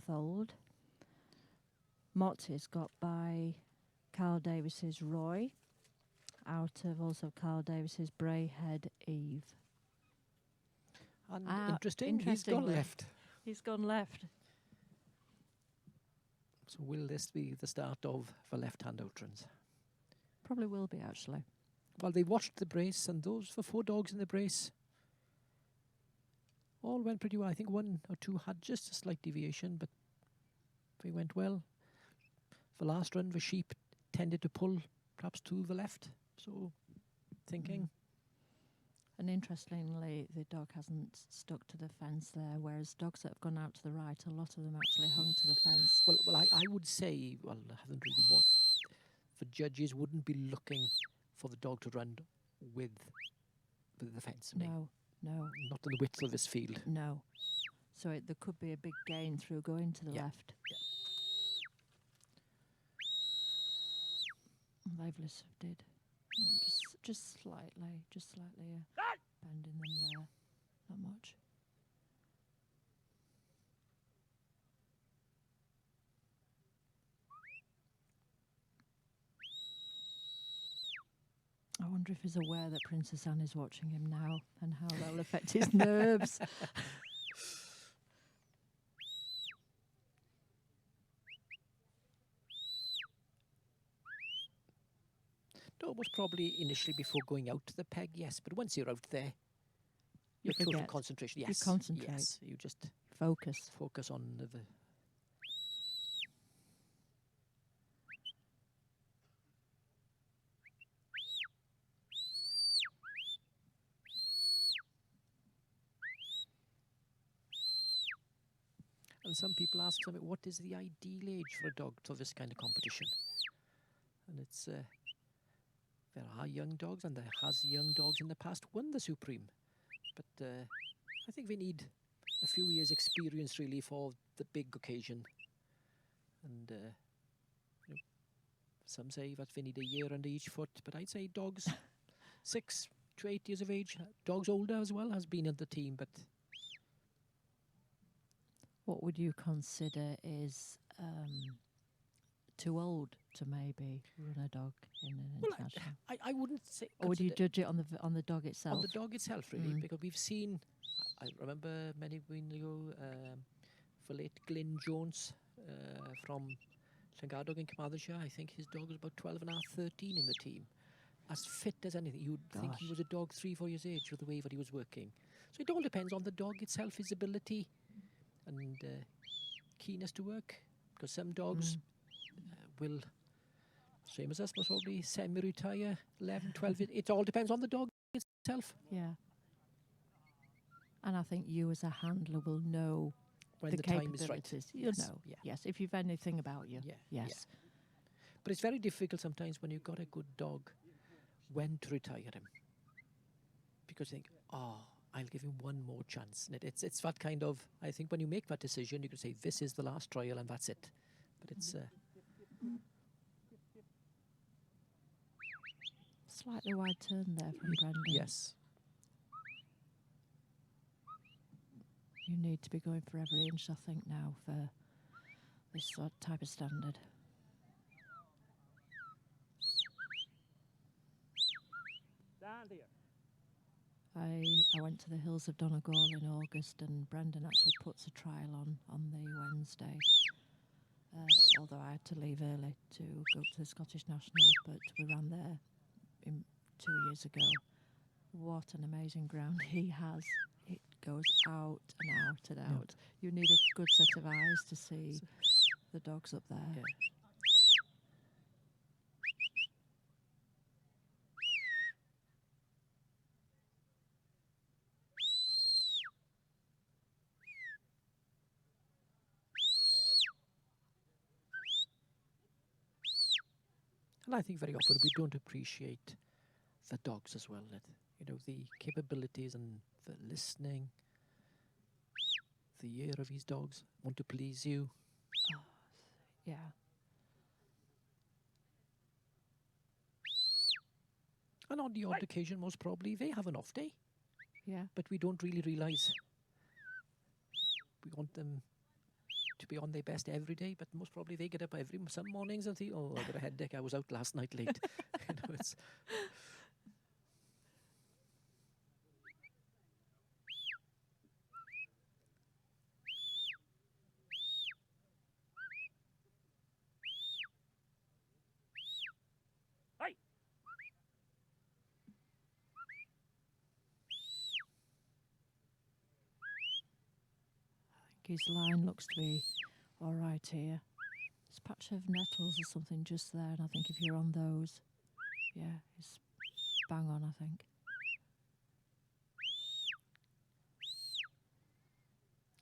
old. Mot is got by Carl Davis's Roy, out of also Carl Davis's Brayhead Eve. And interesting, he's gone interestingly, left. He's gone left. So will this be the start of the left-hand outruns? Probably will be, actually. Well, they watched the brace, and those the 4 dogs in the brace all went pretty well. I think 1 or 2 had just a slight deviation, but they went well. The last run, the sheep tended to pull perhaps to the left. So, thinking. And interestingly, the dog hasn't stuck to the fence there, whereas dogs that have gone out to the right, a lot of them actually hung to the fence. Well, I would say, well, I haven't really watched. The judges wouldn't be looking for the dog to run with the fence. No. Not in the width of this field. No. So there could be a big gain through going to the left. Yeah. Liveless did. Just slightly bending them there. Not much. I wonder if he's aware that Princess Anne is watching him now and how that'll affect his nerves. No, most probably initially before going out to the peg, yes. But once you're out there, You your total forget. concentration, yes. You concentrate. Yes, you just Focus. focus on the... And some people ask me, what is the ideal age for a dog for this kind of competition? And it's, there are young dogs, and there has young dogs in the past won the Supreme. But I think we need a few years' experience really for the big occasion. And you know, some say that we need a year under each foot, but I'd say dogs 6 to 8 years of age, dogs older as well, has been in the team, but... What would you consider is too old to maybe run a dog in an international? I wouldn't say... Or would you judge it on the dog itself? On the dog itself, really, because we've seen... I remember many years ago, the late Glyn Jones from Llangardog in Carmarthenshire. I think his dog was about 12 and a half, 13 in the team. As fit as anything. You'd think he was a dog 3-4 years age with the way that he was working. So it all depends on the dog itself, his ability and keenness to work. Because some dogs will, same as us, most probably semi-retire, 11, 12 years. It all depends on the dog itself. Yeah. And I think you as a handler will know when the time is right. You'll know. Yeah. Yes, if you've anything about you. Yeah. Yes. Yeah. But it's very difficult sometimes when you've got a good dog when to retire him. Because you think, I'll give him one more chance. And it's that kind of, I think when you make that decision, you can say, this is the last trial and that's it. But it's... Slightly wide turn there from Brendan. Yes. You need to be going for every inch, I think, now for this sort of type of standard. Stand here. I went to the hills of Donegal in August, and Brendan actually puts a trial on the Wednesday. Although I had to leave early to go to the Scottish Nationals, but we ran there 2 years ago. What an amazing ground he has. It goes out and out and out. You need a good set of eyes to see the dogs up there. Yeah. And I think very often we don't appreciate the dogs as well. That, you know, the capabilities and the listening, the ear of these dogs want to please you. Oh, yeah. And on the odd occasion, most probably, they have an off day. Yeah. But we don't really realise. We want them to be on their best every day, but most probably they get up some mornings and think, oh, I got a headache. I was out last night late. You know, it's Hey! His line looks to be all right here. There's a patch of nettles or something just there, and I think if you're on those, yeah, it's bang on, I think.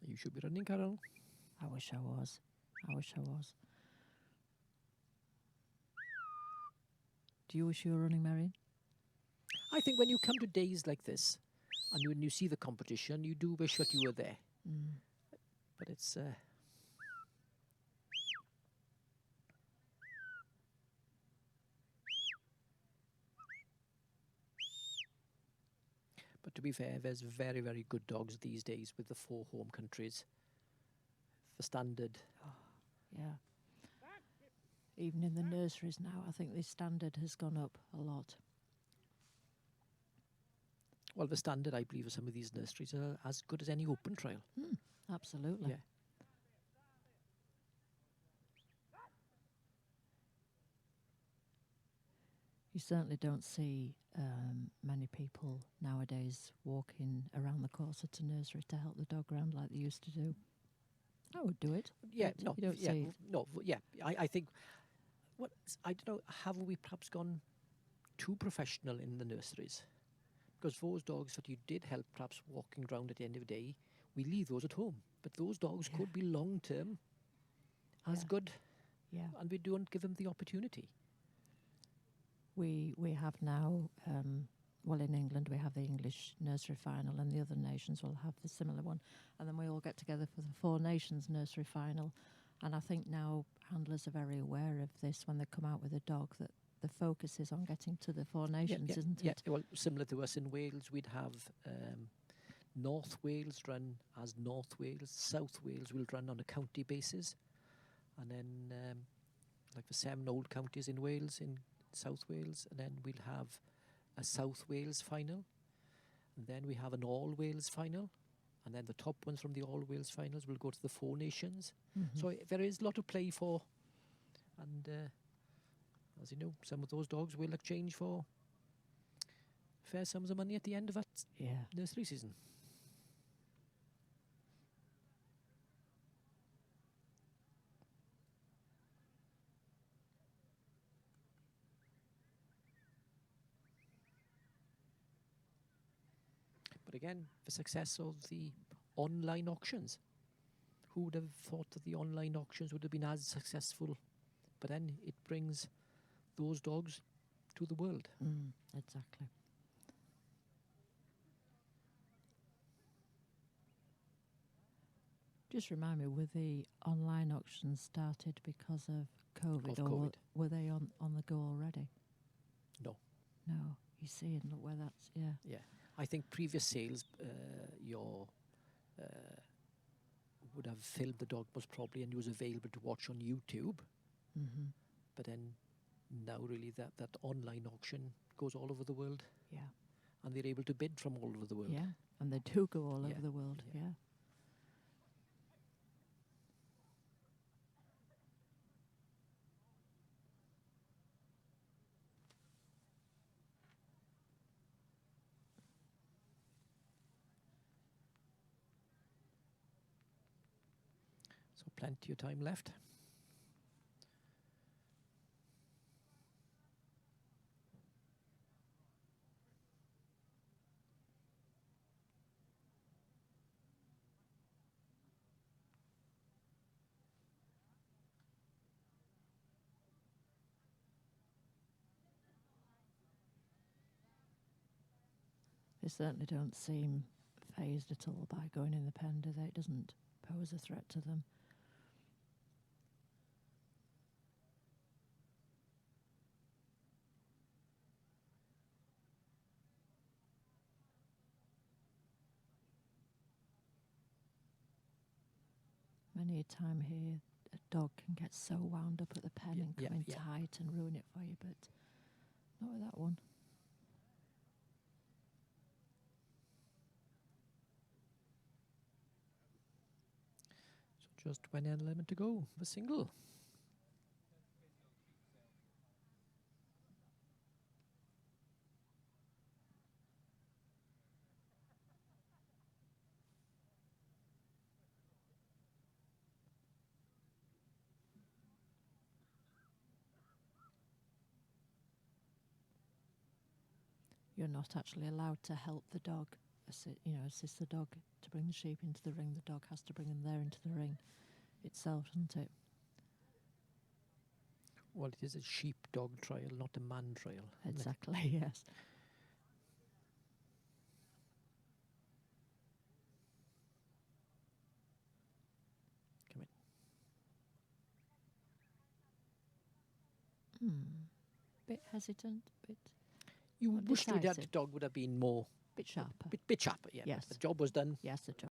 you should be running, Carol. I wish I was. I wish I was. Do you wish you were running, Marion? I think when you come to days like this, and when you see the competition, you do wish that you were there. Mm. But it's but to be fair, there's very, very good dogs these days with the 4 home countries. The standard. Yeah. Even in the nurseries now, I think the standard has gone up a lot. Well, the standard, I believe, of some of these nurseries are as good as any open trial. Absolutely. Yeah. You certainly don't see many people nowadays walking around the course at a nursery to help the dog around like they used to do. I would do it. Yeah, but no, you don't yeah, see it. no, yeah. I think, I don't know, have we perhaps gone too professional in the nurseries? Because those dogs that you did help perhaps walking around at the end of the day, we leave those at home. But those dogs Yeah. could be long-term as Yeah. good, Yeah. and we don't give them the opportunity. We have now, well, in England we have the English nursery final, and the other nations will have the similar one, and then we all get together for the 4 nations nursery final. And I think now handlers are very aware of this when they come out with a dog, that the focus is on getting to the 4 nations, isn't yeah. it? Well, similar to us in Wales, we'd have North Wales run as North Wales, South Wales will run on a county basis, and then like the 7 old counties in Wales, in South Wales, and then we'll have a South Wales final, and then we have an All Wales final, and then the top ones from the All Wales finals will go to the 4 nations. Mhm. So there is a lot to play for, and as you know, some of those dogs will exchange for fair sums of money at the end of that Yeah. nursery season. But again, the success of the online auctions. Who would have thought that the online auctions would have been as successful? But then it brings those dogs to the world. Exactly. Just remind me, were the online auctions started because of COVID, Of or COVID. were they on the go already? No. No. You see, and look where that's, yeah. Yeah. I think previous sales, would have filmed the dog most probably and was available to watch on YouTube. Mm-hmm. But then now really that online auction goes all over the world, Yeah. and they're able to bid from all over the world. Yeah. And they do go all Yeah, over the world, yeah. yeah. So plenty of time left. They certainly don't seem phased at all by going in the pen, do they? It doesn't pose a threat to them. many a time here a dog can get so wound up at the pen and come in tight and ruin it for you, but not with that one. So just 20 and 11 to go. The single. You're not actually allowed to help the dog, assist the dog to bring the sheep into the ring. The dog has to bring them there into the ring itself, doesn't it? Well, it is a sheepdog trial, not a man trial. Exactly, yes. Come in. Bit hesitant, bit You not wish that decisive. dog would have been more... Bit sharper. Bit sharper, yeah. Yes. The job was done. Yes, the job